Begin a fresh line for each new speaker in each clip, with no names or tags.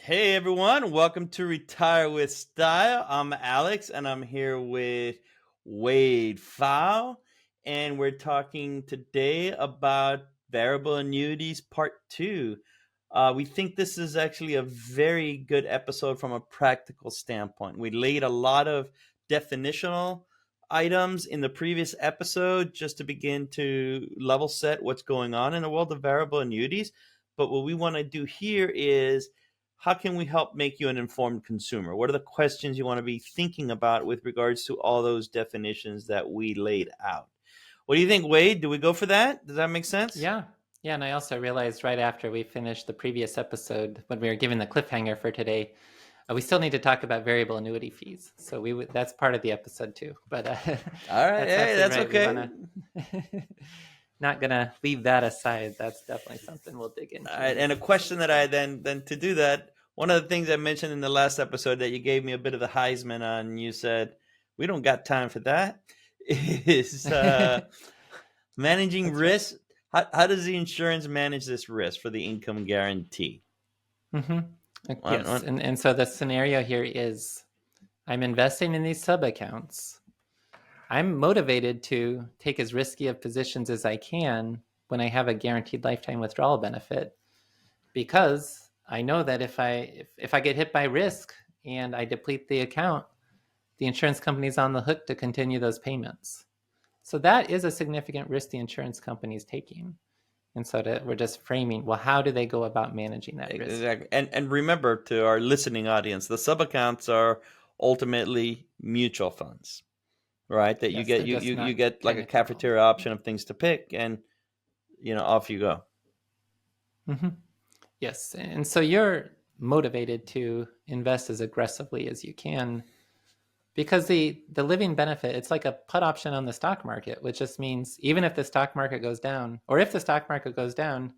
Hey everyone, welcome to Retire with Style. I'm Alex and I'm here with Wade Fowl, and we're talking today about variable annuities part 2. We think this is actually a very good episode from a practical standpoint. We laid a lot of definitional items in the previous episode just to begin to level set what's going on in the world of variable annuities. But what we want to do here is, how can we help make you an informed consumer? What are the questions you want to be thinking about with regards to all those definitions that we laid out? What do you think, Wade? Do we go for that? Does that make sense?
Yeah. Yeah. And I also realized right after we finished the previous episode, when we were given the cliffhanger for today, we still need to talk about variable annuity fees. So that's part of the episode too. But
All right.
that's
Hey,
absolutely
that's
right. We
okay.
want to not going to leave that aside. That's definitely something we'll dig into
All
in
right.
this
And a question
episode.
that I then to do that, one of the things I mentioned in the last episode that you gave me a bit of the Heisman on, you said, we don't got time for that, is managing
That's right.
risk. How does the insurance manage this risk for the income guarantee?
Mm-hmm.
One,
Yes.
one,
And so the scenario here is I'm investing in these sub accounts. I'm motivated to take as risky of positions as I can when I have a guaranteed lifetime withdrawal benefit, because I know that if I get hit by risk and I deplete the account, the insurance company's on the hook to continue those payments. So that is a significant risk the insurance company is taking. And so we're just framing, well, how do they go about managing that risk?
exactly. And remember, to our listening audience, the sub accounts are ultimately mutual funds, right? That you
Yes,
get
they're
you
just
you you
not
get like a
technically called.
cafeteria option of things to pick, and off you go.
Mm-hmm. Yes. And so you're motivated to invest as aggressively as you can, because the living benefit, it's like a put option on the stock market, which just means even if the stock market goes down, or if the stock market goes down,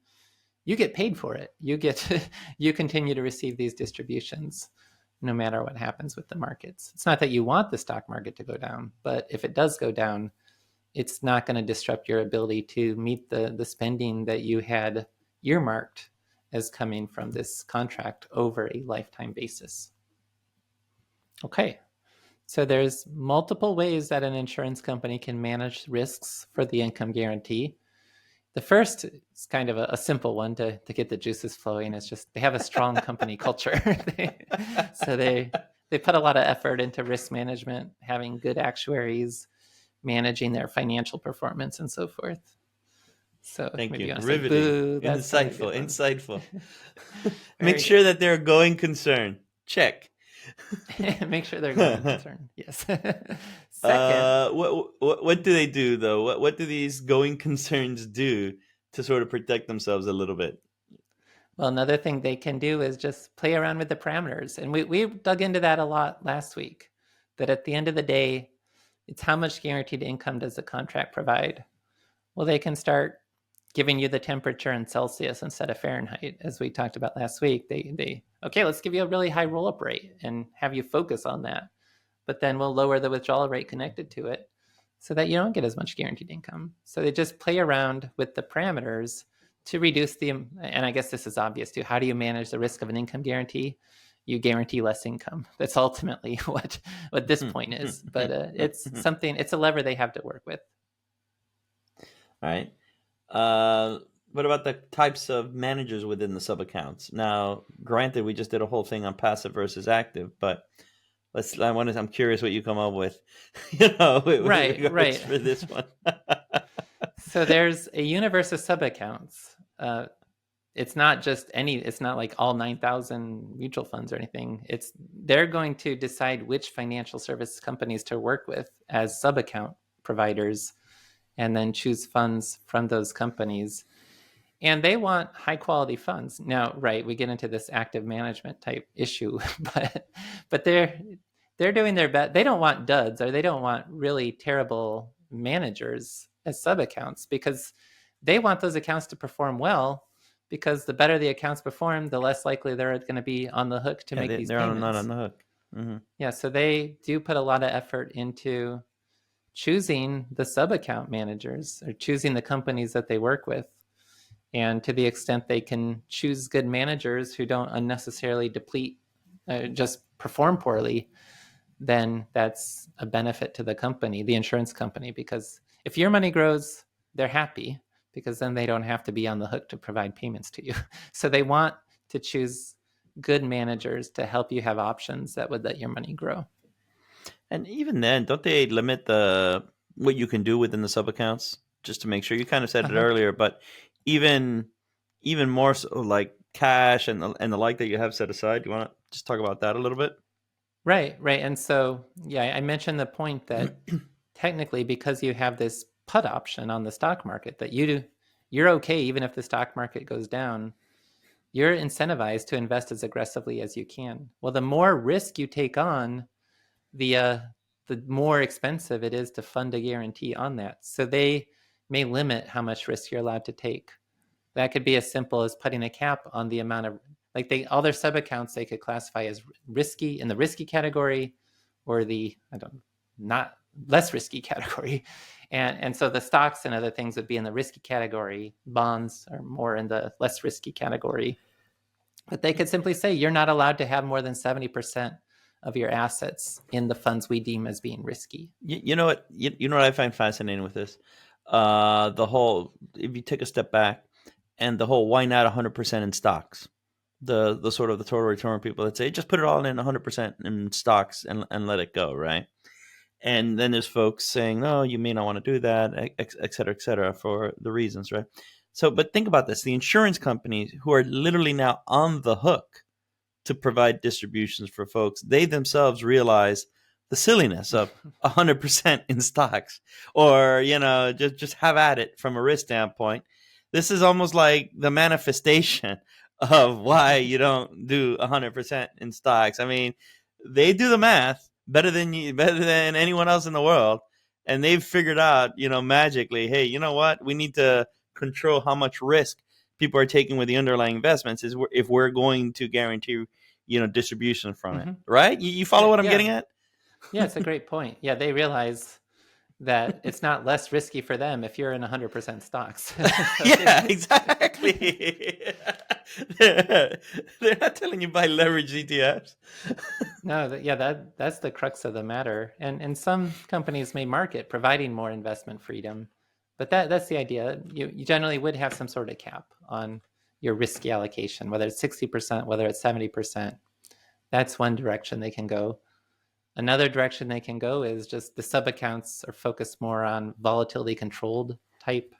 you get paid for it. You continue to receive these distributions no matter what happens with the markets. It's not that you want the stock market to go down, but if it does go down, it's not going to disrupt your ability to meet the spending that you had earmarked as coming from this contract over a lifetime basis. Okay, so there's multiple ways that an insurance company can manage risks for the income guarantee. The first is kind of a simple one to get the juices flowing. It's just they have a strong company culture. So they put a lot of effort into risk management, having good actuaries, managing their financial performance, and so forth. So
Thank
maybe
you.
you want to say,
Riveting.
boo, that's not a
Insightful.
good one.
Insightful. Make
Very
sure
good.
that they're a going concern. Check.
Make sure they're going concern. Yes. Second,
What do they do though? What do these going concerns do to sort of protect themselves a little bit?
well, another thing they can do is just play around with the parameters. And we dug into that a lot last week. That at the end of the day, it's how much guaranteed income does the contract provide? Well, they can start giving you the temperature in Celsius instead of Fahrenheit, as we talked about last week. They okay, let's give you a really high roll up rate and have you focus on that. But then we'll lower the withdrawal rate connected to it so that you don't get as much guaranteed income. So they just play around with the parameters to reduce and I guess this is obvious too. How do you manage the risk of an income guarantee? You guarantee less income. That's ultimately what this point is. But it's a lever they have to work with.
Right. Uh, what about the types of managers within the sub accounts? Now, granted, we just did a whole thing on passive versus active, but I'm curious what you come up with, with
Right,
regards
right.
for this one.
So there's a universe of sub accounts. It's not just it's not like all 9,000 mutual funds or anything. They're going to decide which financial service companies to work with as sub account providers and then choose funds from those companies. And they want high quality funds. Now, right, we get into this active management type issue, but they're doing their best. They don't want duds, or they don't want really terrible managers as sub accounts, because they want those accounts to perform well, because the better the accounts perform, the less likely they're going to be on the hook to
Yeah,
make these
they're not on
payments.
the hook. Hmm.
Yeah, so they do put a lot of effort into choosing the sub account managers or choosing the companies that they work with. And to the extent they can choose good managers who don't unnecessarily deplete, just perform poorly, then that's a benefit to the company, the insurance company, because if your money grows, they're happy because then they don't have to be on the hook to provide payments to you. So they want to choose good managers to help you have options that would let your money grow.
And even then, don't they limit the what you can do within the sub accounts just to make sure? You kind of said it
Uh-huh.
earlier, but even even more so, like cash and the like that you have set aside. You want to just talk about that a little bit?
Right, right. And so, yeah, I mentioned the point that technically, because you have this put option on the stock market, that you're okay even if the stock market goes down. You're incentivized to invest as aggressively as you can. Well, the more risk you take on, the more expensive it is to fund a guarantee on that. So they may limit how much risk you're allowed to take. That could be as simple as putting a cap on the amount of, like, all their sub accounts they could classify as risky in the risky category, or the, I don't, not less risky category. And so the stocks and other things would be in the risky category. Bonds are more in the less risky category. But they could simply say you're not allowed to have more than 70% of your assets in the funds we deem as being risky.
You know what? You know what I find fascinating with this? The whole, if you take a step back, and the whole why not 100% in stocks? The sort of the total return people that say just put it all in 100% in stocks and let it go, right? And then there's folks saying, no, you may not want to do that, et cetera, for the reasons, right? So, but think about this: the insurance companies who are literally now on the hook to provide distributions for folks, they themselves realize the silliness of 100% in stocks, or just have at it from a risk standpoint. This is almost like the manifestation of why you don't do 100% in stocks. I mean, they do the math better than you, better than anyone else in the world, and they've figured out, magically, hey, you know what? We need to control how much risk people are taking with the underlying investments is if we're going to guarantee distribution from it,
Mm-hmm.
right? You follow what I'm
Yeah,
getting at?
yeah, it's a great point. Yeah, they realize that it's not less risky for them if you're in 100% stocks. So
Yeah, exactly. They're not telling you buy leverage ETFs.
no, yeah, that's the crux of the matter. And some companies may market providing more investment freedom, but that's the idea. You generally would have some sort of cap on your risky allocation, whether it's 60%, whether it's 70%. That's one direction they can go. Another direction they can go is just the sub accounts are focused more on volatility controlled type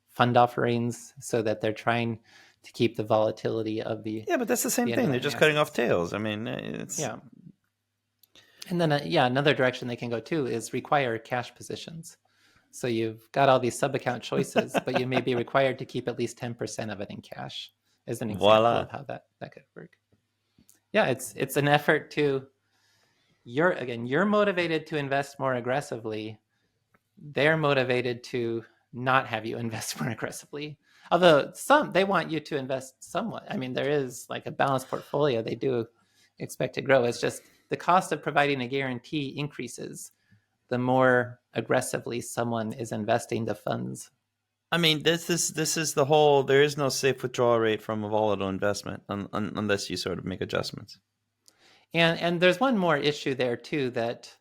fund offerings, so that they're trying to keep the volatility of
Yeah, but that's the same
the
thing. They're
underlying
just cutting off
assets.
tails. I mean, it's
Yeah. And then, yeah, another direction they can go to is require cash positions. So you've got all these sub account choices, but you may be required to keep at least 10% of it in cash, as an example
voila.
of how that could work. Yeah, it's an effort to, you're motivated to invest more aggressively. They're motivated to not have you invest more aggressively. Although they want you to invest somewhat. I mean, there is like a balanced portfolio. They do expect to grow. It's just the cost of providing a guarantee increases the more aggressively someone is investing the funds.
I mean, this is the whole. There is no safe withdrawal rate from a volatile investment unless you sort of make adjustments.
And there's one more issue there too, that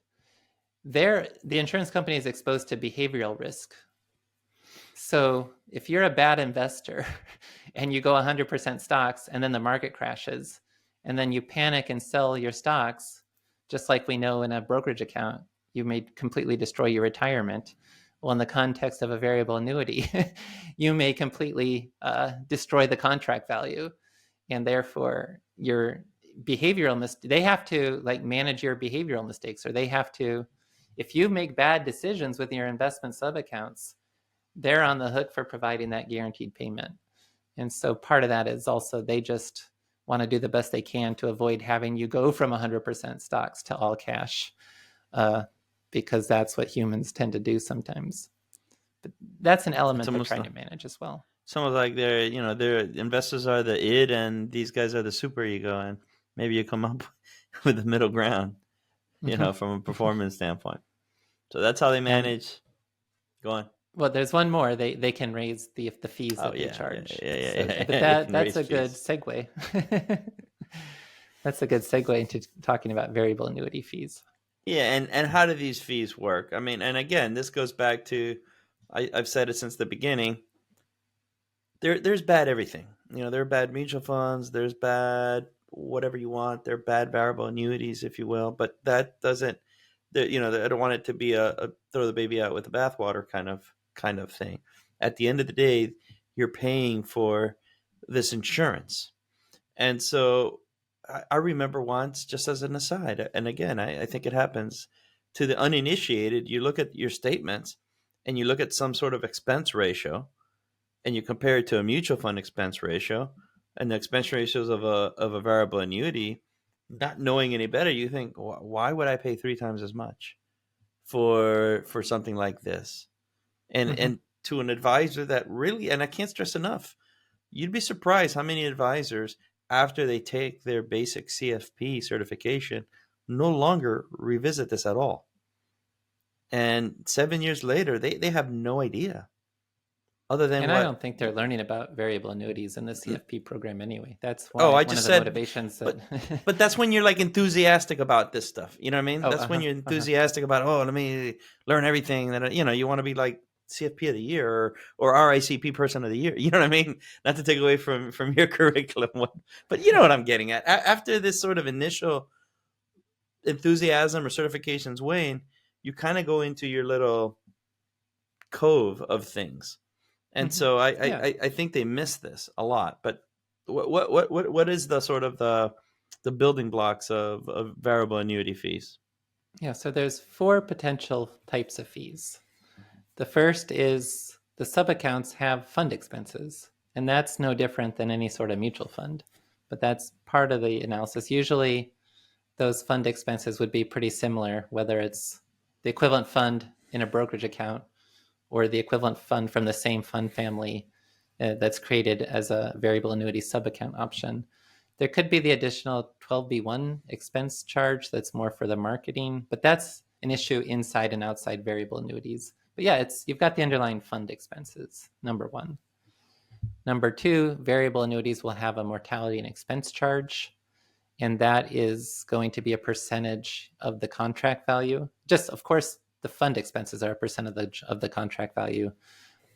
the insurance company is exposed to behavioral risk. So if you're a bad investor and you go 100% stocks and then the market crashes and then you panic and sell your stocks, just like we know in a brokerage account, you may completely destroy your retirement. Well, in the context of a variable annuity, you may completely destroy the contract value. And therefore, your they have to like manage your behavioral mistakes, or they have to, if you make bad decisions with your investment sub accounts, they're on the hook for providing that guaranteed payment. And so part of that is also they just want to do the best they can to avoid having you go from 100% stocks to all cash, uh, because that's what humans tend to do sometimes. But that's an
It's
element they're
almost
trying to manage as well.
Someone's like their investors are the id and these guys are the super ego, and maybe you come up with the middle ground,
Mm-hmm.
from a performance standpoint. So that's how they
And
manage. Go on.
Well, there's one more. They can raise the fees
Oh
that they
yeah, yeah,
charge.
yeah, yeah,
So,
yeah,
but
yeah. They can
that's
raise
a good
fees.
segue. That's a good segue into talking about variable annuity fees.
Yeah, and how do these fees work? I mean, and again, this goes back to I've said it since the beginning. There's bad everything. There are bad mutual funds. There's bad whatever you want. There are bad variable annuities, if you will. But that doesn't. I don't want it to be a throw the baby out with the bathwater kind of thing. At the end of the day, you're paying for this insurance. And so I remember once, just as an aside, and again, I think it happens to the uninitiated. You look at your statements and you look at some sort of expense ratio and you compare it to a mutual fund expense ratio and the expense ratios of a variable annuity, not knowing any better, you think, why would I pay three times as much for something like this? And
Mm-hmm.
and to an advisor that really, and I can't stress enough, you'd be surprised how many advisors, after they take their basic CFP certification, no longer revisit this at all. And 7 years later, they have no idea other than
And I
what.
don't think they're learning about variable annuities in the CFP program anyway. That's
Oh,
why
I
one of
just
the
said,
motivations that.
but that's when you're like enthusiastic about this stuff. You know what I mean?
Oh,
That's when you're enthusiastic about, oh, let me learn everything that you want to be like CFP of the year or RICP person of the year. You know what I mean? Not to take away from your curriculum, but you know what I'm getting at. After this sort of initial enthusiasm or certifications wane, you kind of go into your little cove of things. And
mm-hmm.
so I,
Yeah.
I think they miss this a lot. But what is the sort of the building blocks of variable annuity fees?
Yeah. So there's four potential types of fees. The first is the sub-accounts have fund expenses, and that's no different than any sort of mutual fund. But that's part of the analysis. Usually, those fund expenses would be pretty similar, whether it's the equivalent fund in a brokerage account or the equivalent fund from the same fund family that's created as a variable annuity sub-account option. There could be the additional 12B1 expense charge that's more for the marketing, but that's an issue inside and outside variable annuities. But yeah, you've got the underlying fund expenses, number one. Number two, variable annuities will have a mortality and expense charge, and that is going to be a percentage of the contract value. Just, of course, the fund expenses are a percentage of the contract value.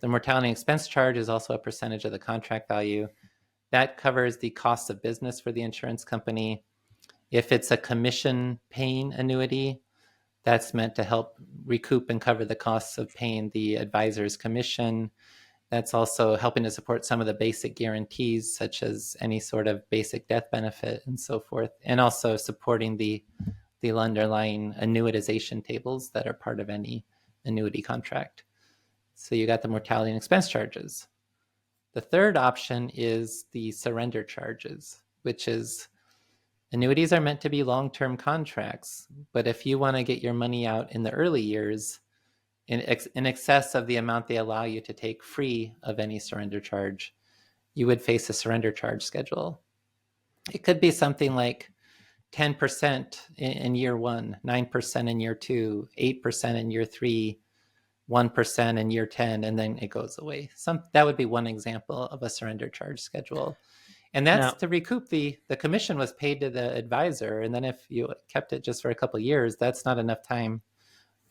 The mortality and expense charge is also a percentage of the contract value. That covers the cost of business for the insurance company. If it's a commission paying annuity, that's meant to help recoup and cover the costs of paying the advisor's commission. That's also helping to support some of the basic guarantees, such as any sort of basic death benefit and so forth, and also supporting the underlying annuitization tables that are part of any annuity contract. So you got the mortality and expense charges. The third option is the surrender charges, which is annuities are meant to be long-term contracts, but if you want to get your money out in the early years, in excess of the amount they allow you to take free of any surrender charge, you would face a surrender charge schedule. It could be something like 10% in year one, 9% in year two, 8% in year three, 1% in year 10, and then it goes away. That would be one example of a surrender charge schedule. And that's
Now,
to recoup the commission was paid to the advisor. And then if you kept it just for a couple of years, that's not enough time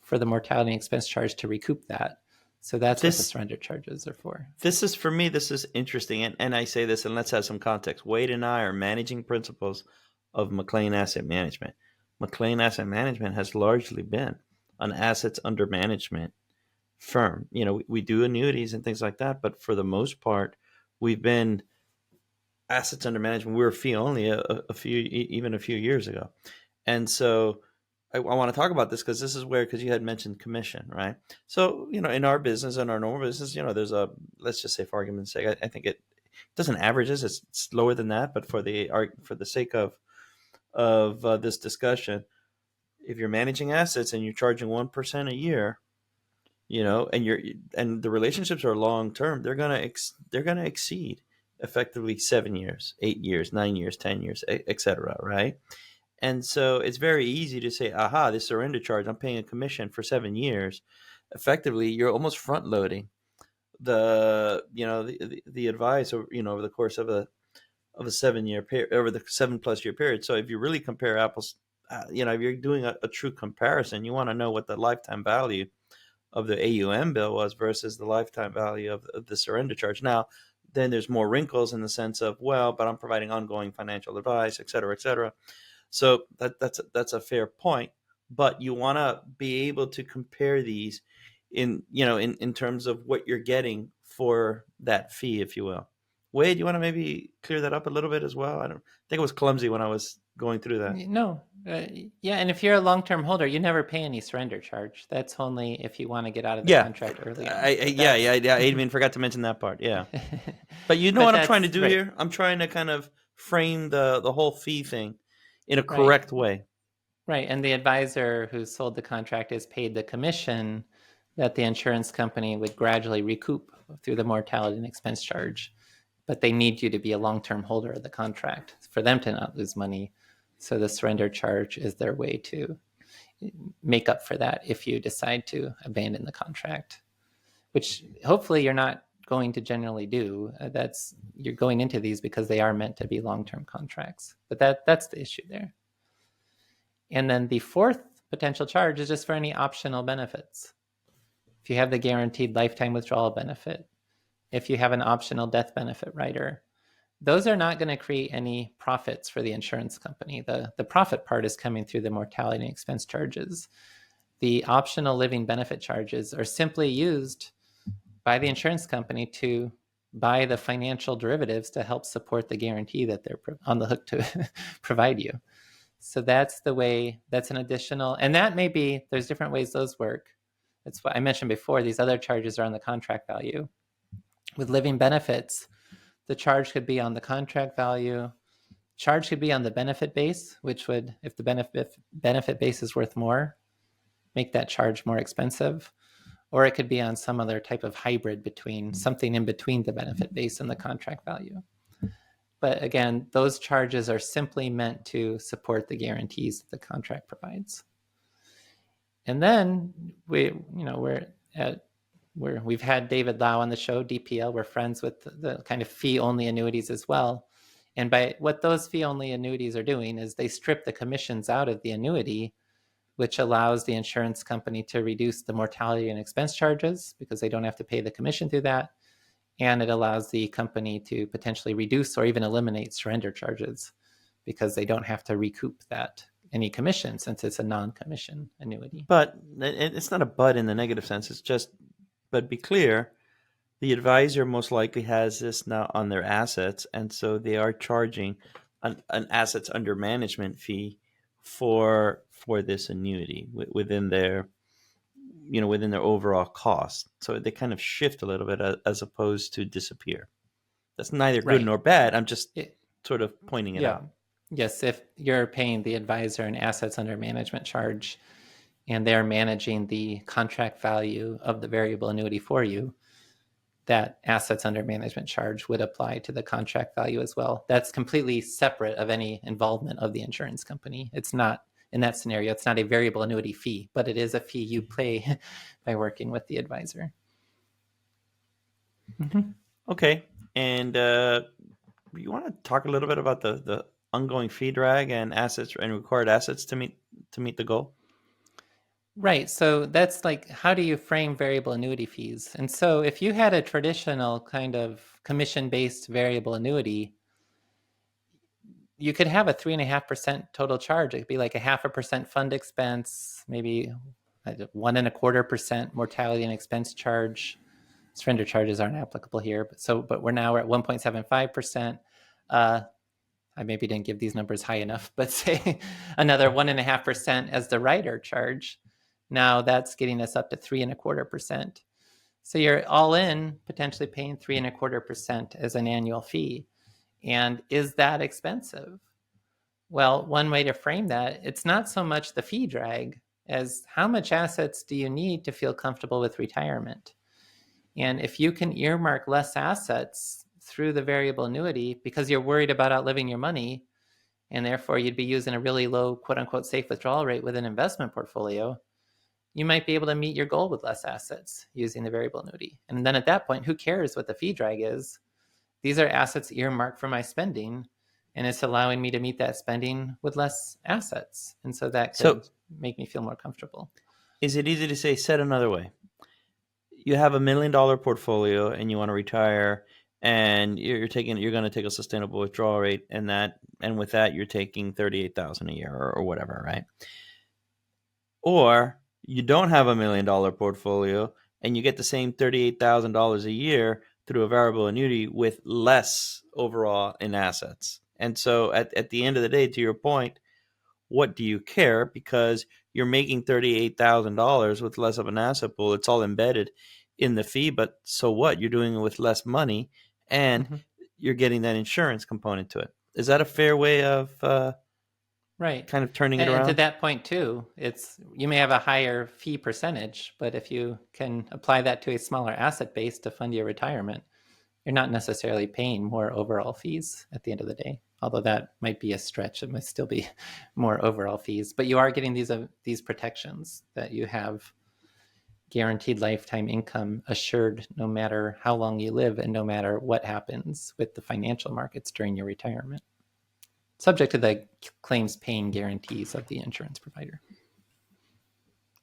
for the mortality and expense charge to recoup that. So that's what the
this
surrender charges are for.
this is for me. This is interesting, and I say this, and let's have some context. Wade and I are managing principals of McLean Asset Management. McLean Asset Management has largely been an assets under management firm. We do annuities and things like that, but for the most part, we've been assets under management. We were fee only a few, even a few years ago, and so I want to talk about this because this is where, because you had mentioned commission, right? So in our business, in our normal business, there's a, let's just say for argument's sake, I think it doesn't averages, it's lower than that, but for the sake of this discussion, if you're managing assets and you're charging 1% a year, and the relationships are long term, they're gonna exceed effectively 7 years, 8 years, 9 years, 10 years, etc. Right? And so it's very easy to say, aha, this surrender charge, I'm paying a commission for 7 years. effectively you're almost front loading the advice over the course of a 7 year period, over the 7+ year period. So if you really compare apples, if you're doing a true comparison, you want to know what the lifetime value of the AUM bill was versus the lifetime value of the surrender charge. Now, then there's more wrinkles in the sense of, well, but I'm providing ongoing financial advice, et cetera, et cetera. So that's a fair point. But you want to be able to compare these in terms of what you're getting for that fee, if you will. Wade, you want to maybe clear that up a little bit as well? I don't think it was clumsy when I was going through that.
No, yeah, and if you're a long-term holder, you never pay any surrender charge. That's only if you want to get out of the
Yeah,
contract early on.
yeah. I even forgot to mention that part. Yeah, but you know
But
what I'm trying to
that's
do
right,
here? I'm trying to kind of frame the whole fee thing in a
right,
correct way.
right. And the advisor who sold the contract is paid the commission that the insurance company would gradually recoup through the mortality and expense charge. But they need you to be a long-term holder of the contract for them to not lose money. So the surrender charge is their way to make up for that if you decide to abandon the contract, which hopefully you're not going to generally do. That's you're going into these because they are meant to be long-term contracts. But that's the issue there. And then the fourth potential charge is just for any optional benefits. If you have the guaranteed lifetime withdrawal benefit, if you have an optional death benefit rider, those are not going to create any profits for the insurance company. The profit part is coming through the mortality and expense charges. The optional living benefit charges are simply used by the insurance company to buy the financial derivatives to help support the guarantee that they're on the hook to provide you. So that's the way, that's an additional, and that may be, there's different ways those work. That's what I mentioned before. These other charges are on the contract value. With living benefits, the charge could be on the contract value. Charge could be on the benefit base, which would, if the benefit base is worth more, make that charge more expensive. Or it could be on some other type of hybrid between something in between the benefit base and the contract value. But again, those charges are simply meant to support the guarantees that the contract provides. And then we've had David Lau on the show, DPL. We're friends with the kind of fee-only annuities as well. And by what those fee-only annuities are doing is they strip the commissions out of the annuity, which allows the insurance company to reduce the mortality and expense charges because they don't have to pay the commission through that. And it allows the company to potentially reduce or even eliminate surrender charges because they don't have to recoup that any commission since it's a non-commission annuity.
But it's not a but in the negative sense. It's just, but be clear, the advisor most likely has this now on their assets, and so they are charging an assets under management fee for this annuity within their overall cost. So they kind of shift a little bit as opposed to disappear. That's neither good
Right.
nor bad. I'm just sort of pointing it out.
Yes, if you're paying the advisor an assets under management charge and they're managing the contract value of the variable annuity for you, that assets under management charge would apply to the contract value as well. That's completely separate of any involvement of the insurance company. It's not, in that scenario, it's not a variable annuity fee, but it is a fee you pay by working with the advisor.
Mm-hmm. Okay. And you want to talk a little bit about the ongoing fee drag and assets and required assets to meet the goal?
Right. So that's like, how do you frame variable annuity fees? And so if you had a traditional kind of commission-based variable annuity, you could have a 3.5% total charge. It could be like a 0.5% fund expense, maybe 1.25% mortality and expense charge. Surrender charges aren't applicable here, but we're now at 1.75%. I maybe didn't give these numbers high enough, but say another 1.5% as the rider charge. Now that's getting us up to 3.25%. So you're all in potentially paying 3.25% as an annual fee. And is that expensive? Well, one way to frame that, it's not so much the fee drag as how much assets do you need to feel comfortable with retirement? And if you can earmark less assets through the variable annuity because you're worried about outliving your money, and therefore you'd be using a really low, quote unquote, safe withdrawal rate with an investment portfolio, you might be able to meet your goal with less assets using the variable annuity. And then at that point, who cares what the fee drag is? These are assets earmarked for my spending, and it's allowing me to meet that spending with less assets. And so that
So,
could make me feel more comfortable.
is it easy to say, said another way? You have $1 million portfolio and you want to retire, and you're going to take a sustainable withdrawal rate, and with that you're taking 38,000 a year, or whatever, right? Or you don't have $1 million portfolio and you get the same $38,000 a year through a variable annuity with less overall in assets. And so at the end of the day, to your point, what do you care? Because you're making $38,000 with less of an asset pool. It's all embedded in the fee, but so what? You're doing it with less money, and
Mm-hmm.
you're getting that insurance component to it. Is that a fair way of
Right.
kind of turning it
And to
around?
that point too, it's you may have a higher fee percentage, but if you can apply that to a smaller asset base to fund your retirement, you're not necessarily paying more overall fees at the end of the day. Although that might be a stretch, it might still be more overall fees. But you are getting these protections that you have guaranteed lifetime income assured no matter how long you live and no matter what happens with the financial markets during your retirement, subject to the claims paying guarantees of the insurance provider,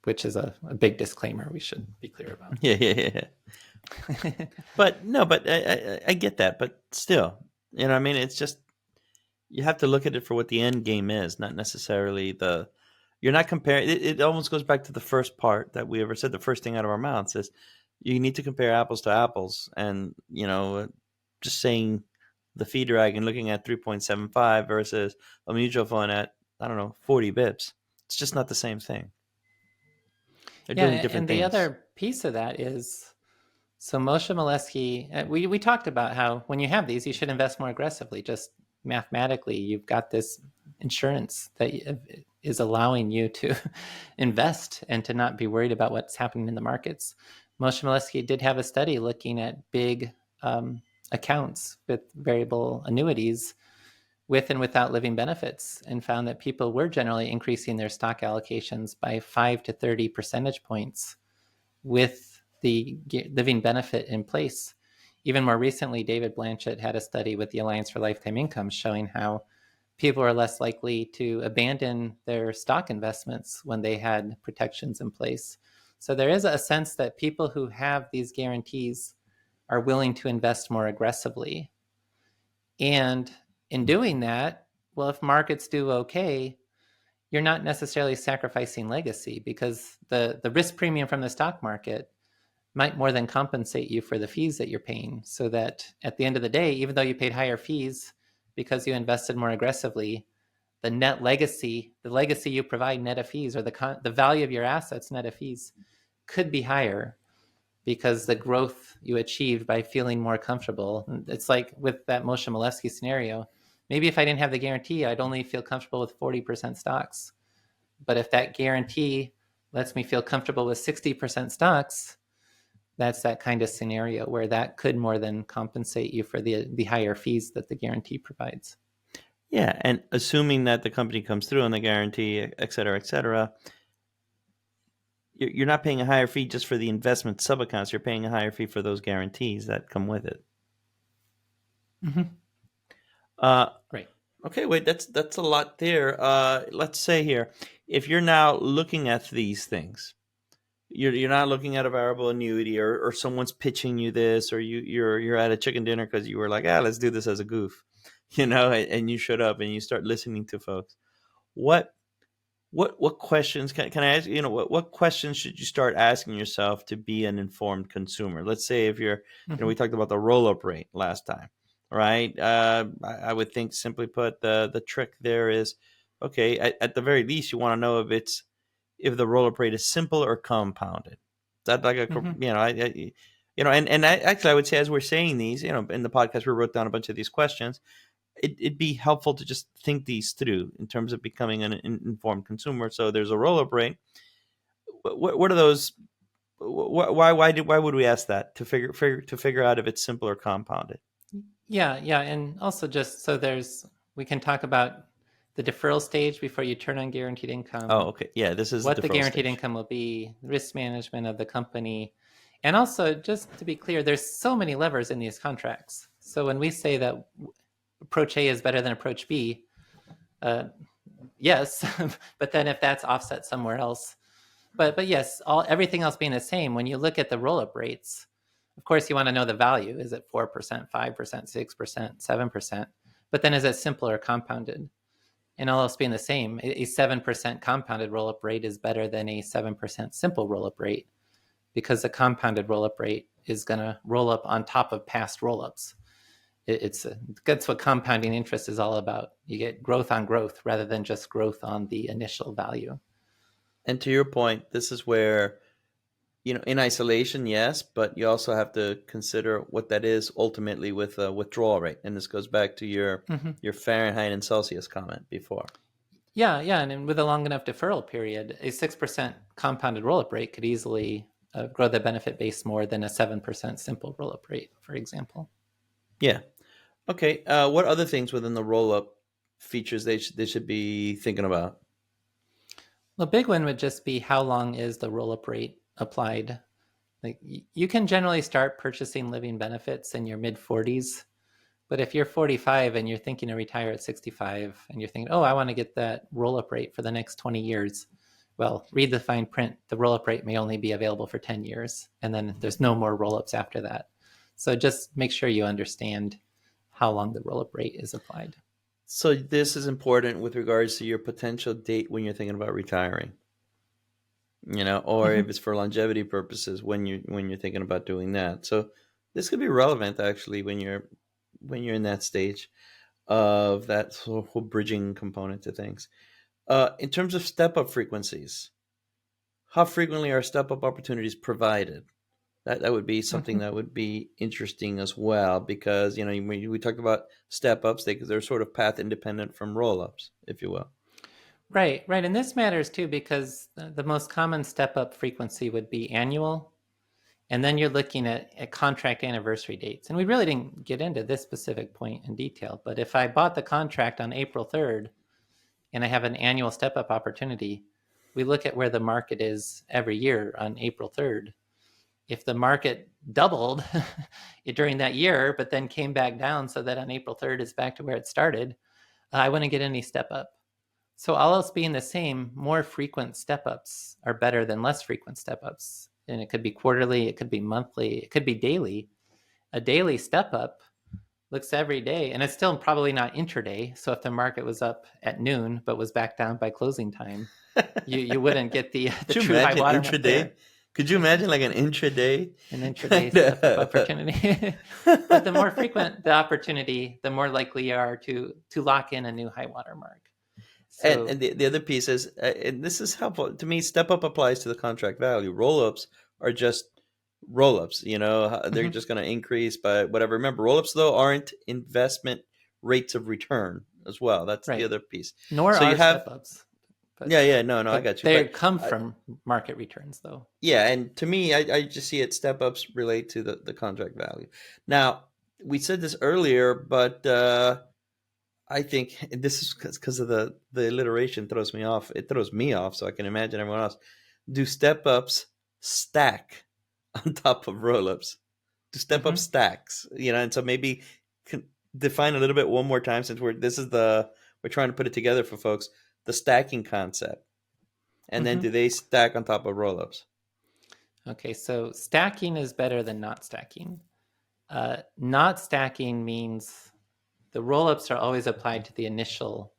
which is a big disclaimer we should be clear about.
Yeah, yeah, yeah. But no, but I get that. But still, I mean, it's just you have to look at it for what the end game is, not necessarily the. You're not comparing. It almost goes back to the first part that we ever said. The first thing out of our mouths is you need to compare apples to apples, and just saying the fee drag and looking at 3.75 versus a mutual fund at, I don't know, 40 bips. It's just not the same thing. They're
Yeah,
doing
and
different
the
things.
other piece of that is so Moshe Molesky, we talked about how when you have these, you should invest more aggressively. Just mathematically, you've got this insurance that is allowing you to invest and to not be worried about what's happening in the markets. Moshe Molesky did have a study looking at big accounts with variable annuities with and without living benefits, and found that people were generally increasing their stock allocations by 5 to 30 percentage points with the living benefit in place. Even more recently, David Blanchett had a study with the Alliance for Lifetime Income showing how people are less likely to abandon their stock investments when they had protections in place. So there is a sense that people who have these guarantees are willing to invest more aggressively. And in doing that, well, if markets do okay, you're not necessarily sacrificing legacy because the risk premium from the stock market might more than compensate you for the fees that you're paying. So that at the end of the day, even though you paid higher fees because you invested more aggressively, the net legacy, the legacy you provide net of fees, or the value of your assets net of fees, could be higher because the growth you achieved by feeling more comfortable. It's like with that Moshe Molesky scenario. Maybe if I didn't have the guarantee, I'd only feel comfortable with 40% stocks. But if that guarantee lets me feel comfortable with 60% stocks, that's that kind of scenario where that could more than compensate you for the higher fees that the guarantee provides.
Yeah, and assuming that the company comes through on the guarantee, et cetera, you're not paying a higher fee just for the investment sub accounts. You're paying a higher fee for those guarantees that come with it.
Mm-hmm.
Uh,
Right.
okay, wait, that's a lot there. Let's say here, if you're now looking at these things, you're not looking at a variable annuity, or someone's pitching you this, or you're at a chicken dinner because you were like, let's do this as a goof, and you showed up and you start listening to folks. What what questions can I ask? What questions should you start asking yourself to be an informed consumer? Let's say if you're,
Mm-hmm.
we talked about the roll up rate last time, right? I would think, simply put, the trick there is, okay, at the very least, you want to know if the roll up rate is simple or compounded. That like a
Mm-hmm.
and actually, I would say, as we're saying these, in the podcast, we wrote down a bunch of these questions. It'd be helpful to just think these through in terms of becoming an informed consumer. So there's a roll up rate. What are those? Why would we ask that to figure out if it's simple or compounded?
Yeah, and also just so we can talk about the deferral stage before you turn on guaranteed income,
Oh, okay. Yeah, this is the
what the
deferral
guaranteed
stage.
income will be, risk management of the company. And also, just to be clear, there's so many levers in these contracts. So when we say that approach A is better than approach B, yes, but then if that's offset somewhere else, but yes, everything else being the same, when you look at the roll-up rates, of course you want to know the value. Is it 4%, 5%, 6%, 7%? But then is it simple or compounded? And all else being the same, a 7% compounded roll-up rate is better than a 7% simple roll-up rate, because the compounded roll-up rate is going to roll up on top of past roll-ups. That's what compounding interest is all about. You get growth on growth rather than just growth on the initial value.
And to your point, this is where, in isolation, yes, but you also have to consider what that is ultimately with a withdrawal rate. And this goes back to your
Mm-hmm.
your Fahrenheit and Celsius comment before.
Yeah, and with a long enough deferral period, a 6% compounded roll-up rate could easily grow the benefit base more than a 7% simple roll-up rate, for example.
Yeah. Okay. What other things within the roll up features they should be thinking about?
The big one would just be how long is the roll-up rate applied? Like you can generally start purchasing living benefits in your mid 40s, but if you're 45 and you're thinking to retire at 65 and you're thinking, oh, I want to get that roll-up rate for the next 20 years, well, read the fine print. The roll-up rate may only be available for 10 years, and then there's no more roll-ups after that. So just make sure you understand how long the roll-up rate is applied.
So this is important with regards to your potential date when you're thinking about retiring. Or
Mm-hmm.
if it's for longevity purposes when you're thinking about doing that. So this could be relevant actually when you're in that stage of that sort of whole bridging component to things. In terms of step up frequencies, how frequently are step up opportunities provided? That would be something
Mm-hmm.
that would be interesting as well, because we talked about step ups. They're sort of path independent from roll ups, if you will.
Right. And this matters too because the most common step up frequency would be annual. And then you're looking at contract anniversary dates. And we really didn't get into this specific point in detail. But if I bought the contract on April 3rd and I have an annual step up opportunity, we look at where the market is every year on April 3rd. If the market doubled during that year, but then came back down so that on April 3rd is back to where it started, I wouldn't get any step up. So all else being the same, more frequent step ups are better than less frequent step ups. And it could be quarterly, it could be monthly, it could be daily. A daily step up looks every day, and it's still probably not intraday. So if the market was up at noon but was back down by closing time, you wouldn't get the
Could you
true high
imagine
watermark
intraday?
there.
Could you imagine like an intraday
An intraday
kind
step up
of?
opportunity. But the more frequent the opportunity, the more likely you are to lock in a new high watermark.
And
So,
and the other piece is, and this is helpful to me. Step up applies to the contract value. Roll ups are just roll ups. They're
mhm,
just going to increase by whatever. Remember, roll ups though aren't investment rates of return as well. That's the
right.
other piece.
Nor
So you
are
have,
step ups,
yeah,
but
yeah, no, no, I
but
got you.
they
But
come
uh,
from market returns, though.
yeah, and to me, I just see it step ups relate to the contract value. Now we said this earlier, but I think this is because of the alliteration throws me off. It throws me off, so I can imagine everyone else. Do step ups stack on top of roll ups? Do step up
Hmm.
stacks? And so maybe can define a little bit one more time, since we're trying to put it together for folks. The stacking concept, and then
Hmm.
do they stack on top of roll ups?
Okay, so stacking is better than not stacking. Not stacking means the roll-ups are always applied to the initial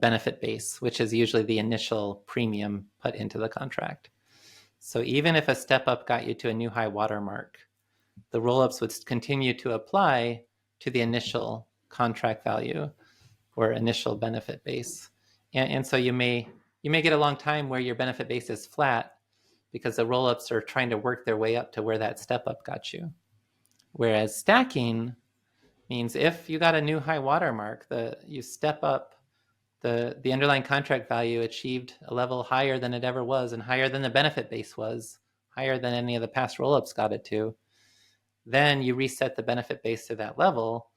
benefit base, which is usually the initial premium put into the contract. So even if a step up got you to a new high watermark, the roll-ups would continue to apply to the initial contract value or initial benefit base. And so you may get a long time where your benefit base is flat because the roll-ups are trying to work their way up to where that step up got you. Whereas stacking means if you got a new high watermark, you step up, the underlying contract value achieved a level higher than it ever was and higher than the benefit base was, higher than any of the past roll-ups got it to. Then you reset the benefit base to that level.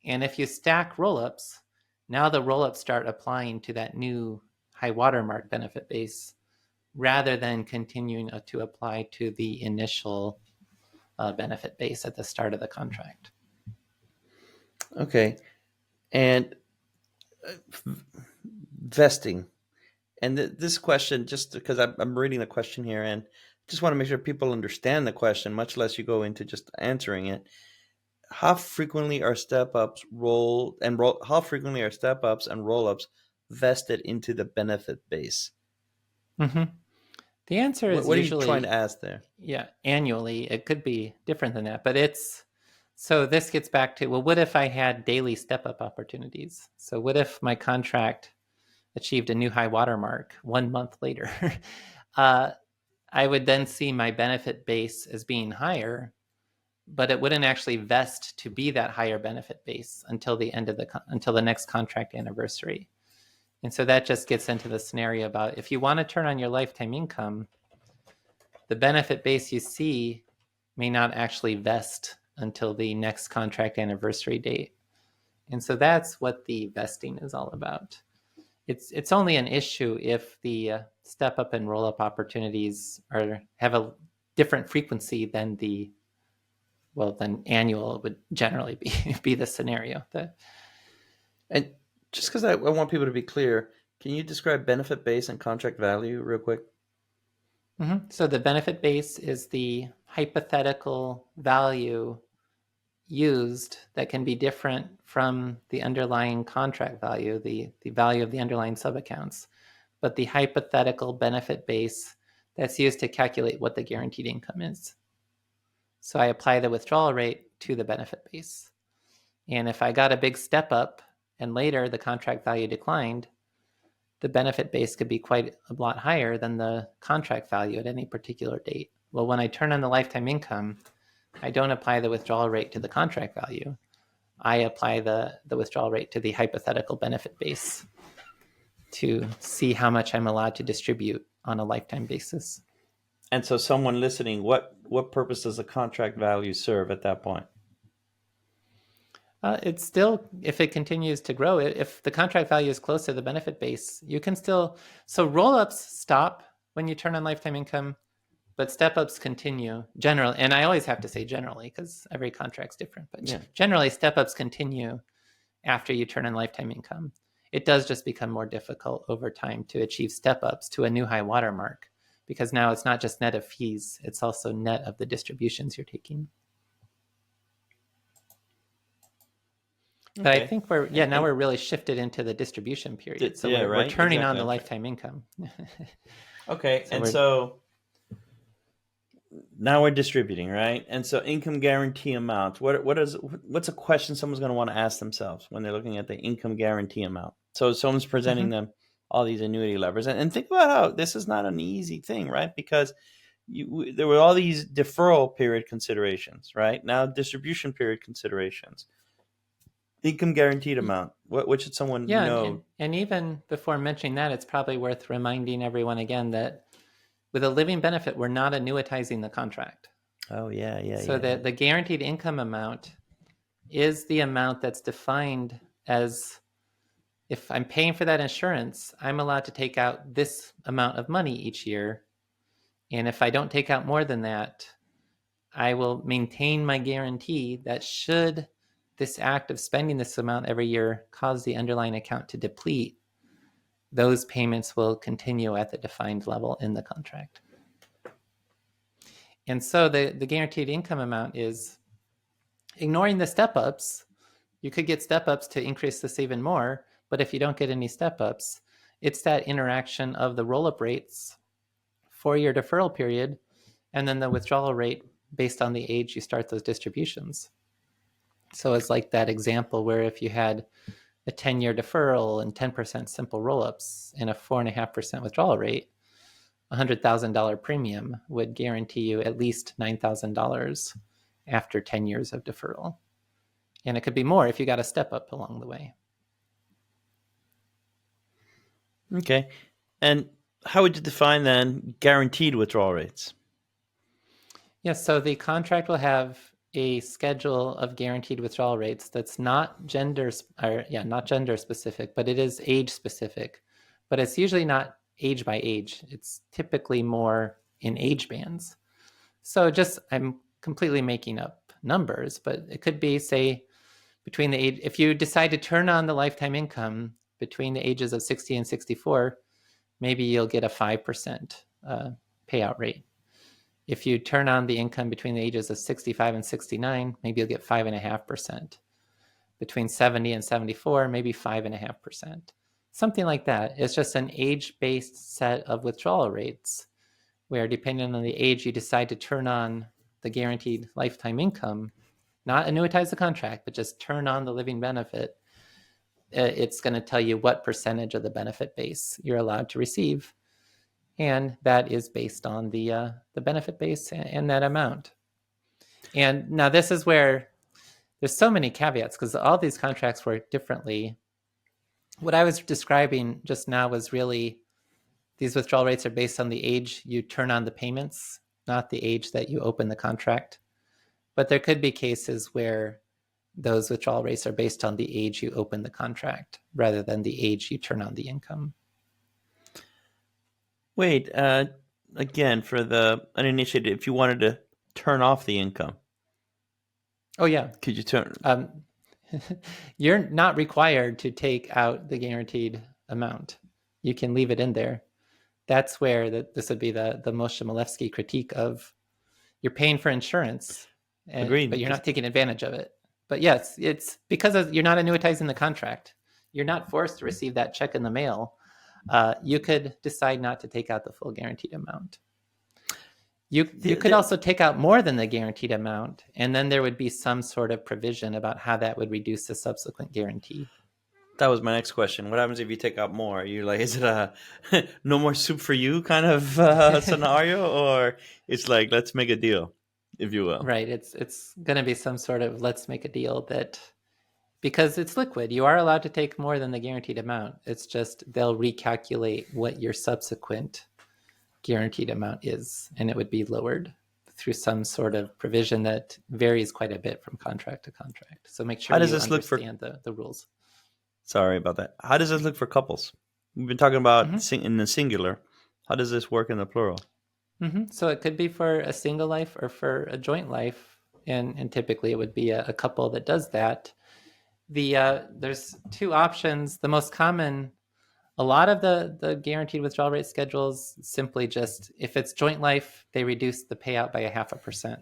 And if you stack roll-ups, now the roll-ups start applying to that new high watermark benefit base rather than continuing to apply to the initial benefit base at the start of the contract.
Okay. And vesting. And this question, just because I'm reading the question here, and just want to make sure people understand the question, much less you go into just answering it. How frequently are step-ups how frequently are step-ups and roll-ups vested into the benefit base?
Mm-hmm. The answer is
What are you trying to
usually,
ask there?
yeah, annually. It could be different than that, but it's so this gets back to, well, what if I had daily step up opportunities? So what if my contract achieved a new high watermark 1 month later? uh, I would then see my benefit base as being higher, but it wouldn't actually vest to be that higher benefit base until the next contract anniversary. And so that just gets into the scenario about if you want to turn on your lifetime income, the benefit base you see may not actually vest until the next contract anniversary date. And so that's what the vesting is all about. It's only an issue if the step up and roll up opportunities have a different frequency than than annual would generally be the scenario.
And just because I want people to be clear, can you describe benefit base and contract value real quick?
So the benefit base is the hypothetical value used that can be different from the underlying contract value, the value of the underlying subaccounts, but the hypothetical benefit base that's used to calculate what the guaranteed income is. So I apply the withdrawal rate to the benefit base. And if I got a big step up and later the contract value declined, the benefit base could be quite a lot higher than the contract value at any particular date. Well, when I turn on the lifetime income, I don't apply the withdrawal rate to the contract value. I apply the withdrawal rate to the hypothetical benefit base to see how much I'm allowed to distribute on a lifetime basis.
And so, someone listening, what purpose does the contract value serve at that point?
It's still, if it continues to grow, if the contract value is close to the benefit base, you can still, so roll-ups stop when you turn on lifetime income, but step-ups continue generally. And I always have to say generally because every contract's different, but
Yeah.
generally step-ups continue after you turn on lifetime income. It does just become more difficult over time to achieve step-ups to a new high watermark because now it's not just net of fees, it's also net of the distributions you're taking. But I think now we're really shifted into the distribution period. So we're
right,
turning
exactly.
on the lifetime income.
Okay, so now we're distributing, right? And so income guarantee amount. What's a question someone's going to want to ask themselves when they're looking at the income guarantee amount? So someone's presenting them all these annuity levers, and think about how this is not an easy thing, right? Because there were all these deferral period considerations, right? Now distribution period considerations. Income guaranteed amount. What should someone know?
And even before mentioning that, it's probably worth reminding everyone again that with a living benefit, we're not annuitizing the contract.
Oh, yeah.
So the guaranteed income amount is the amount that's defined as if I'm paying for that insurance, I'm allowed to take out this amount of money each year. And if I don't take out more than that, I will maintain my guarantee that should this act of spending this amount every year cause the underlying account to deplete, those payments will continue at the defined level in the contract. And so the guaranteed income amount is ignoring the step ups. You could get step ups to increase this even more, but if you don't get any step ups, it's that interaction of the roll up rates for your deferral period and then the withdrawal rate based on the age you start those distributions. So it's like that example where if you had a 10-year deferral and 10% simple roll-ups and a 4.5% withdrawal rate, $100,000 premium would guarantee you at least $9,000 after 10 years of deferral. And it could be more if you got a step up along the way.
Okay. And how would you define then guaranteed withdrawal rates?
Yes, so the contract will have a schedule of guaranteed withdrawal rates that's not not gender specific, but it is age specific. But it's usually not age by age. It's typically more in age bands. So just I'm completely making up numbers, but it could be, say, between the age, if you decide to turn on the lifetime income between the ages of 60 and 64, maybe you'll get a 5% payout rate. If you turn on the income between the ages of 65 and 69, maybe you'll get 5.5%. Between 70 and 74, maybe 5.5%. Something like that. It's just an age-based set of withdrawal rates where, depending on the age you decide to turn on the guaranteed lifetime income, not annuitize the contract, but just turn on the living benefit, it's going to tell you what percentage of the benefit base you're allowed to receive. And that is based on the benefit base and that amount. And now this is where there's so many caveats because all these contracts work differently. What I was describing just now was really these withdrawal rates are based on the age you turn on the payments, not the age that you open the contract. But there could be cases where those withdrawal rates are based on the age you open the contract rather than the age you turn on the income.
Wait, again, for the uninitiated, if you wanted to turn off the income,
oh yeah,
could you turn?
You're not required to take out the guaranteed amount. You can leave it in there. That's where this would be the Moshe Milevsky critique of you're paying for insurance,
Agreed,
but you're not taking advantage of it. But yes, it's because you're not annuitizing the contract. You're not forced to receive that check in the mail. You could decide not to take out the full guaranteed amount. You could also take out more than the guaranteed amount, and then there would be some sort of provision about how that would reduce the subsequent guarantee.
That was my next question. What happens if you take out more? You like, is it a no more soup for you kind of scenario, or it's like let's make a deal, if you will?
Right. It's going to be some sort of let's make a deal that, because it's liquid, you are allowed to take more than the guaranteed amount. It's just they'll recalculate what your subsequent guaranteed amount is, and it would be lowered through some sort of provision that varies quite a bit from contract to contract. So make sure
How does
you
this look for?
understand the rules.
Sorry about that. How does this look for couples? We've been talking about in the singular. How does this work in the plural?
So it could be for a single life or for a joint life, and typically it would be a couple that does that. There's two options. The most common, a lot of the guaranteed withdrawal rate schedules simply just, if it's joint life, they reduce the payout by 0.5%.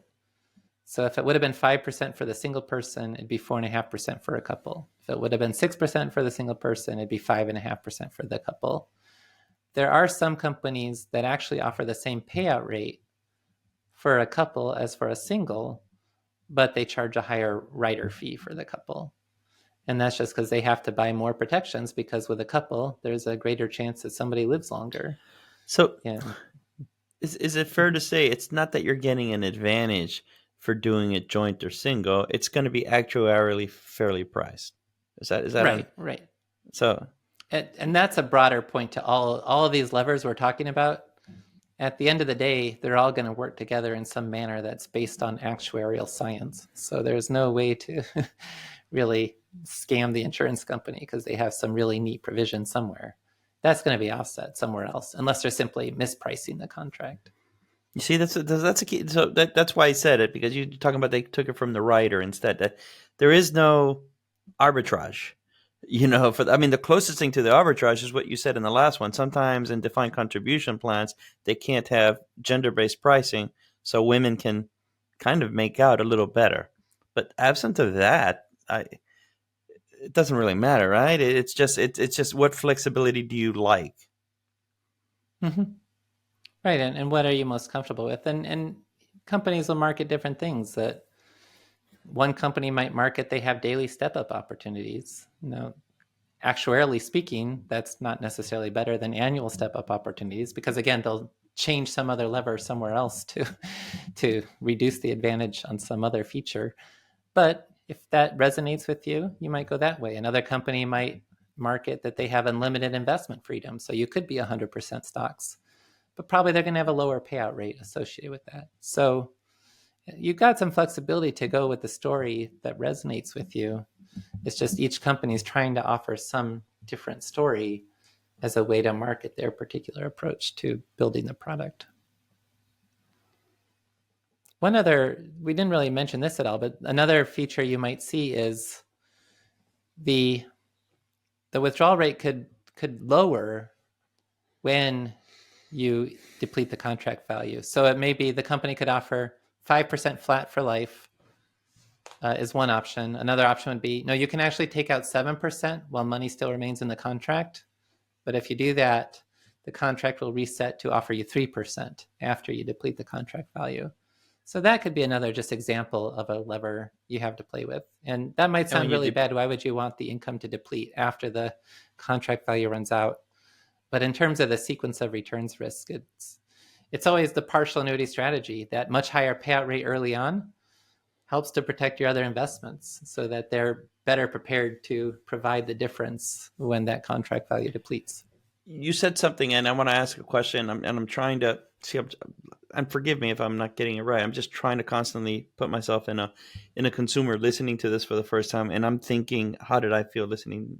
So if it would have been 5% for the single person, it'd be 4.5% for a couple. If it would have been 6% for the single person, it'd be 5.5% for the couple. There are some companies that actually offer the same payout rate for a couple as for a single, but they charge a higher rider fee for the couple. And that's just because they have to buy more protections, because with a couple, there's a greater chance that somebody lives longer.
So is it fair to say it's not that you're getting an advantage for doing it joint or single? It's going to be actuarially fairly priced. Is that
right?
So,
and that's a broader point to all of these levers we're talking about. At the end of the day, they're all going to work together in some manner that's based on actuarial science. So there's no way to really scam the insurance company because they have some really neat provision somewhere. That's going to be offset somewhere else, unless they're simply mispricing the contract.
you see, that's a key. So that's why I said it, because you're talking about they took it from the writer instead. That there is no arbitrage. The closest thing to the arbitrage is what you said in the last one. Sometimes in defined contribution plans, they can't have gender-based pricing, so women can kind of make out a little better. But absent of that, it doesn't really matter, right? It's just what flexibility do you like?
Mm-hmm. Right, and what are you most comfortable with? And companies will market different things. That one company might market they have daily step-up opportunities. Actuarially speaking, that's not necessarily better than annual step-up opportunities, because again, they'll change some other lever somewhere else to reduce the advantage on some other feature. But if that resonates with you, you might go that way. Another company might market that they have unlimited investment freedom, so you could be 100% stocks, but probably they're going to have a lower payout rate associated with that. So you've got some flexibility to go with the story that resonates with you. It's just each company is trying to offer some different story as a way to market their particular approach to building the product. One other, we didn't really mention this at all, but another feature you might see is the withdrawal rate could lower when you deplete the contract value. So it may be the company could offer 5% flat for life is one option. Another option would be, no, you can actually take out 7% while money still remains in the contract. But if you do that, the contract will reset to offer you 3% after you deplete the contract value. So that could be another just example of a lever you have to play with. And that might sound really bad. Why would you want the income to deplete after the contract value runs out? But in terms of the sequence of returns risk, it's always the partial annuity strategy. That much higher payout rate early on helps to protect your other investments so that they're better prepared to provide the difference when that contract value depletes.
You said something, and I want to ask a question, and I'm trying to see. And forgive me if I'm not getting it right. I'm just trying to constantly put myself in a consumer listening to this for the first time, and I'm thinking, how did I feel listening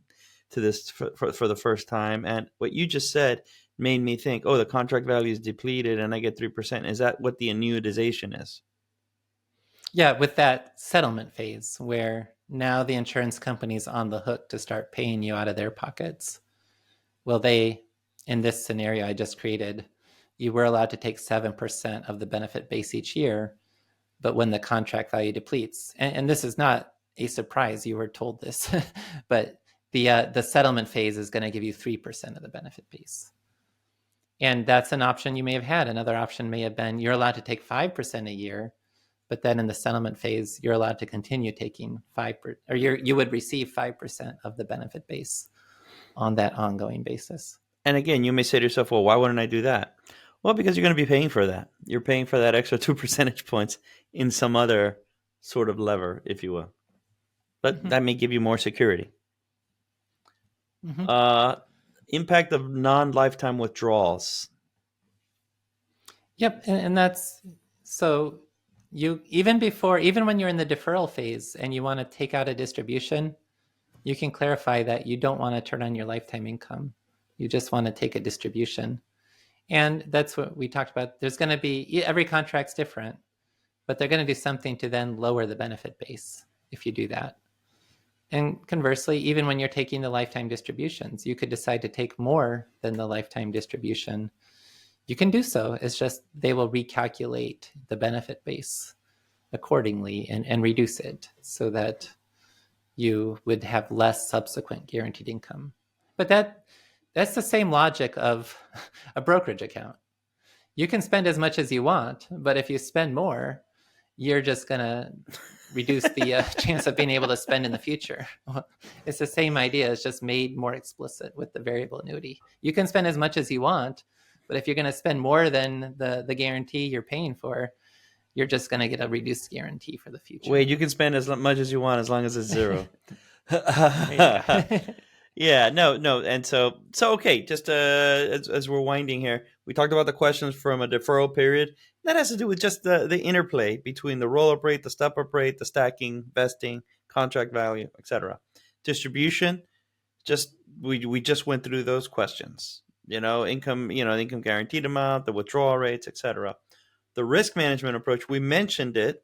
to this for the first time? And what you just said made me think, oh, the contract value is depleted, and I get 3%. Is that what the annuitization is?
Yeah, with that settlement phase where now the insurance company's on the hook to start paying you out of their pockets. Well, they, in this scenario I just created, you were allowed to take 7% of the benefit base each year, but when the contract value depletes, and this is not a surprise, you were told this, but the settlement phase is going to give you 3% of the benefit base. And that's an option you may have had. Another option may have been you're allowed to take 5% a year, but then in the settlement phase, you're allowed to continue taking 5%, or you would receive 5% of the benefit base on that ongoing basis.
And again, you may say to yourself, well, why wouldn't I do that? Well, because you're going to be paying for that. You're paying for that extra 2 percentage points in some other sort of lever, if you will. But that may give you more security. Impact of non-lifetime withdrawals.
Yep, and that's so you even when you're in the deferral phase and you want to take out a distribution, you can clarify that you don't want to turn on your lifetime income. You just want to take a distribution. And that's what we talked about. There's going to be, every contract's different, but they're going to do something to then lower the benefit base if you do that. And conversely, even when you're taking the lifetime distributions, you could decide to take more than the lifetime distribution. You can do so. It's just they will recalculate the benefit base accordingly and reduce it so that you would have less subsequent guaranteed income. But that's the same logic of a brokerage account. You can spend as much as you want, but if you spend more, you're just going to reduce the chance of being able to spend in the future. It's the same idea. It's just made more explicit with the variable annuity. You can spend as much as you want, but if you're going to spend more than the guarantee you're paying for, you're just going to get a reduced guarantee for the future.
Wait, you can spend as much as you want as long as it's zero. Yeah, no. And so okay, just as we're winding here, we talked about the questions from a deferral period. That has to do with just the interplay between the roll-up rate, the step-up rate, the stacking, vesting, contract value, etc. Distribution, just we just went through those questions. Income, the income guaranteed amount, the withdrawal rates, etc. The risk management approach, we mentioned it,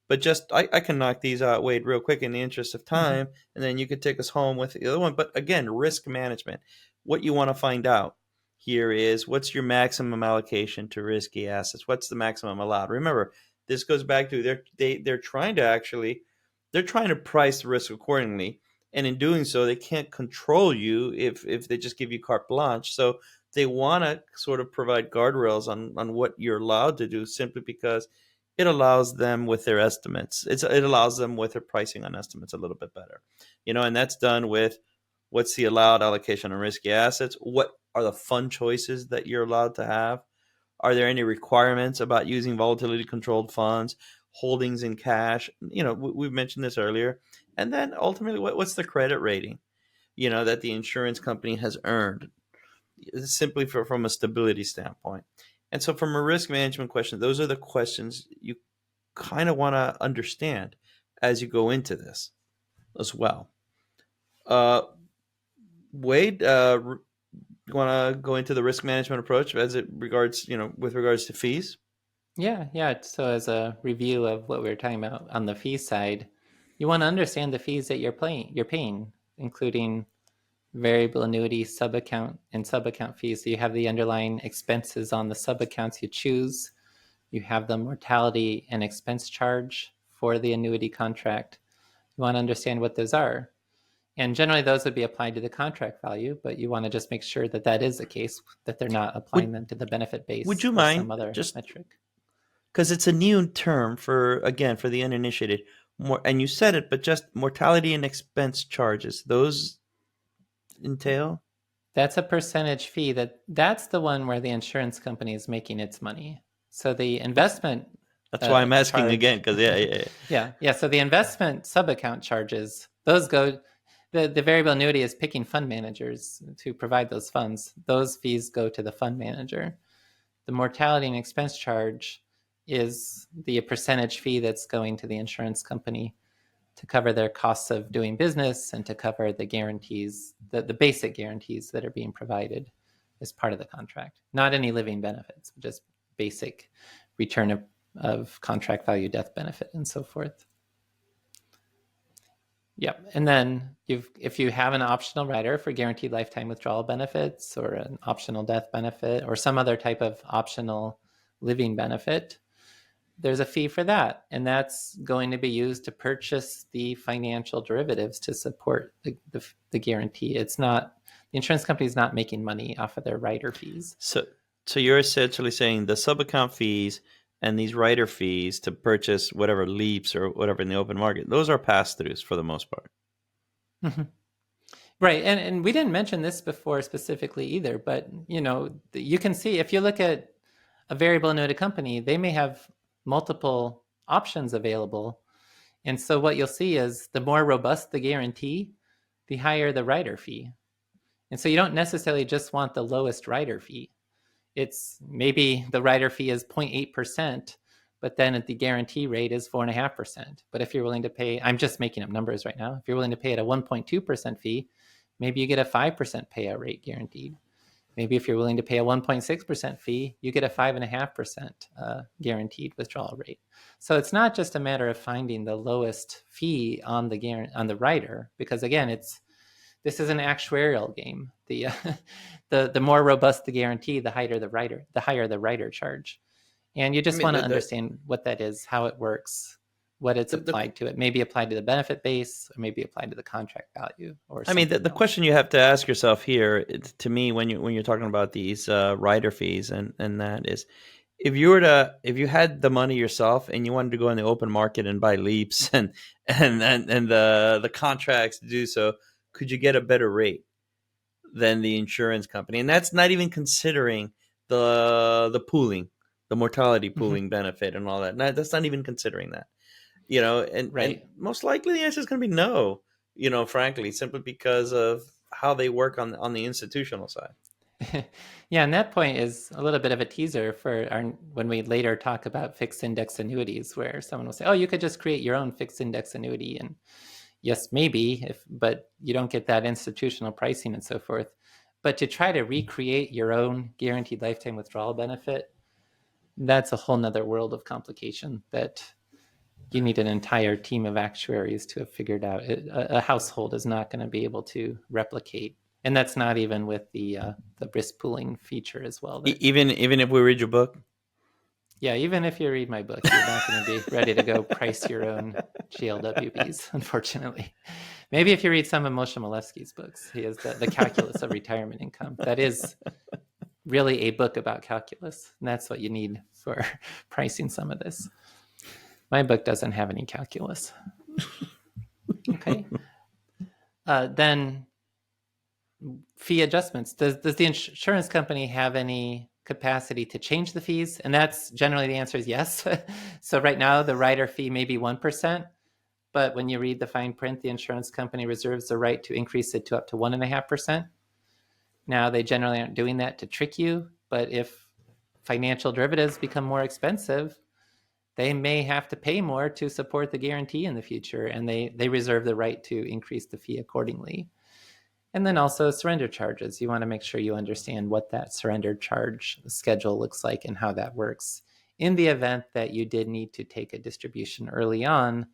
but just I can knock these out, Wade, real quick in the interest of time, and then you could take us home with the other one. But again, risk management. What you want to find out here is what's your maximum allocation to risky assets? What's the maximum allowed? Remember, this goes back to they're trying to price the risk accordingly, and in doing so, they can't control you if they just give you carte blanche. So they want to sort of provide guardrails on what you're allowed to do, simply because it allows them with their estimates. It allows them with their pricing on estimates a little bit better, and that's done with what's the allowed allocation on risky assets. What are the fund choices that you're allowed to have? Are there any requirements about using volatility controlled funds, holdings in cash? We've mentioned this earlier. And then ultimately, what's the credit rating, that the insurance company has earned, simply from a stability standpoint. And so from a risk management question, those are the questions kind of want to understand as you go into this as well. Uh, Wade, you want to go into the risk management approach as it regards, with regards to fees?
Yeah. So as a review of what we were talking about on the fee side, you want to understand the fees that you're paying, including variable annuity sub-account and sub-account fees. So you have the underlying expenses on the sub-accounts you choose. You have the mortality and expense charge for the annuity contract. You want to understand what those are. And generally those would be applied to the contract value, but you want to just make sure that that is the case, that they're not applying
Would
them to the benefit
Would
base
you
or some
mind
other
just
metric.
because it's a new term for the uninitiated, more, and you said it, but just mortality and expense charges. Those entail.
That's a percentage fee. That's the one where the insurance company is making its money. So the investment
That's why I'm asking again.
charge,
Because yeah.
yeah. So the investment sub-account charges, those go. The variable annuity is picking fund managers to provide those funds. Those fees go to the fund manager. The mortality and expense charge is the percentage fee that's going to the insurance company to cover their costs of doing business and to cover the guarantees, the basic guarantees that are being provided as part of the contract. Not any living benefits, just basic return of contract value, death benefit, and so forth. Yep. And then if you have an optional rider for guaranteed lifetime withdrawal benefits or an optional death benefit or some other type of optional living benefit, there's a fee for that. And that's going to be used to purchase the financial derivatives to support the guarantee. It's not, the insurance company is not making money off of their rider fees.
So you're essentially saying the sub account fees and these rider fees to purchase whatever leaps or whatever in the open market, those are pass throughs for the most part.
Mm-hmm. Right. And we didn't mention this before specifically either, but you can see if you look at a variable annuity company, they may have multiple options available. And so what you'll see is the more robust the guarantee, the higher the rider fee. And so you don't necessarily just want the lowest rider fee. It's maybe the rider fee is 0.8%, but then at the guarantee rate is 4.5%. But if you're willing to pay, I'm just making up numbers right now. If you're willing to pay at a 1.2% fee, maybe you get a 5% payout rate guaranteed. Maybe if you're willing to pay a 1.6% fee, you get a 5.5% guaranteed withdrawal rate. So it's not just a matter of finding the lowest fee on the rider, because again, this is an actuarial game. The more robust the guarantee, the higher the rider charge. And you
I
just
mean,
want to understand what that is, how it works, what it's applied to. It may be applied to the benefit base, or maybe applied to the contract value, or
I mean,
something
the
else.
question you have to ask yourself here, to me, when you're talking about these rider fees and that is, if you had the money yourself and you wanted to go in the open market and buy leaps and the contracts to do so, could you get a better rate than the insurance company? And that's not even considering the pooling, the mortality
Mm-hmm.
pooling benefit and all that. That's not even considering that. And
Right.
most likely the answer is going to be no. Frankly, simply because of how they work on the institutional side.
Yeah, and that point is a little bit of a teaser for when we later talk about fixed index annuities, where someone will say, "Oh, you could just create your own fixed index annuity," and yes, maybe, but you don't get that institutional pricing and so forth. But to try to recreate your own guaranteed lifetime withdrawal benefit, that's a whole nother world of complication that you need an entire team of actuaries to have figured out. A household is not going to be able to replicate, and that's not even with the risk pooling feature as well.
Even if we read your book.
Yeah, even if you read my book, you're not going to be ready to go price your own GLWBs, unfortunately. Maybe if you read some of Moshe Milevsky's books, he has the Calculus of Retirement Income. That is really a book about calculus, and that's what you need for pricing some of this. My book doesn't have any calculus. Okay. Then fee adjustments. Does the insurance company have any capacity to change the fees? And that's generally the answer is yes. So right now the rider fee may be 1%, but when you read the fine print, the insurance company reserves the right to increase it to up to 1.5%. Now they generally aren't doing that to trick you, but if financial derivatives become more expensive, they may have to pay more to support the guarantee in the future, and they reserve the right to increase the fee accordingly. And then also surrender charges. You want to make sure you understand what that surrender charge schedule looks like and how that works in the event that you did need to take a distribution early on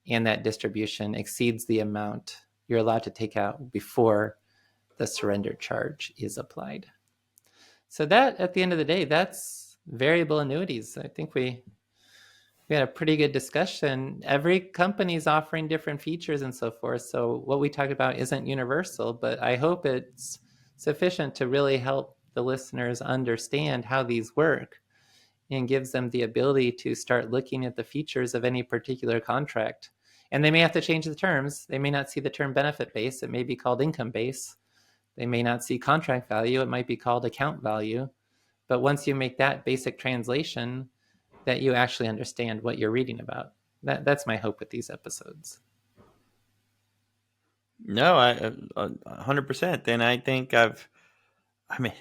and that distribution exceeds the amount you're allowed to take out before the surrender charge is applied. So that, at the end of the day, that's variable annuities. I think we had a pretty good discussion. Every company is offering different features and so forth. So what we talked about isn't universal, but I hope it's sufficient to really help the listeners understand how these work and gives them the ability to start looking at the features of any particular contract. And they may have to change the terms. They may not see the term benefit base. It may be called income base. They may not see contract value. It might be called account value. But once you make that basic translation, that you actually understand what you're reading about. That's my hope with these episodes.
No, 100%. And I think I mean,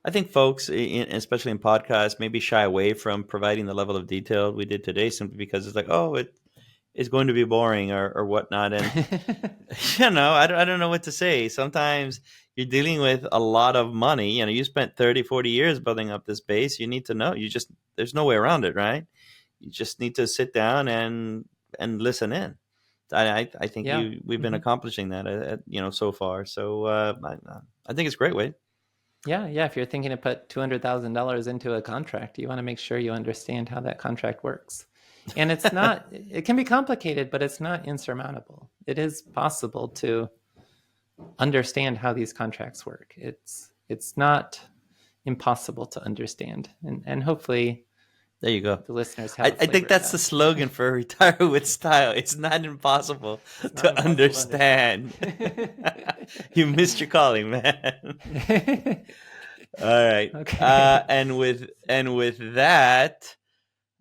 I think folks, especially in podcasts, maybe shy away from providing the level of detail we did today simply because it's like, oh, it's going to be boring or whatnot. And, I don't know what to say. Sometimes you're dealing with a lot of money. You spent 30, 40 years building up this base. You need to know. There's no way around it, right? You just need to sit down and listen in. I think
Yeah.
we've been accomplishing that, so far. So I think it's great, Wade.
Yeah. If you're thinking to put $200,000 into a contract, you want to make sure you understand how that contract works. And it's not, it can be complicated, but it's not insurmountable. It is possible to understand how these contracts work. It's not impossible to understand. And hopefully
there you go.
The listeners
have. I think that's the slogan for Retire with Style. It's not impossible to understand. You missed your calling, man. All right. Okay. And with that,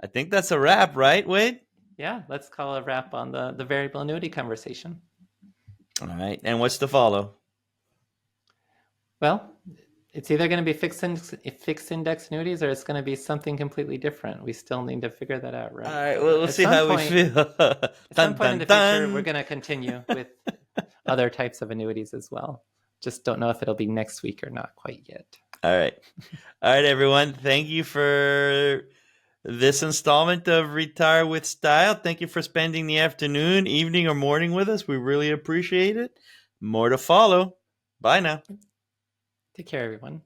I think that's a wrap, right, Wade?
Yeah, let's call a wrap on the variable annuity conversation.
All right. And what's to follow?
Well, it's either going to be fixed index annuities or it's going to be something completely different. We still need to figure that out, right?
All right, well, we'll see how we feel.
At some point in the future, we're going to continue with other types of annuities as well. Just don't know if it'll be next week or not quite yet.
All right, everyone. Thank you for this installment of Retire with Style. Thank you for spending the afternoon, evening, or morning with us. We really appreciate it. More to follow. Bye now.
Take care, everyone.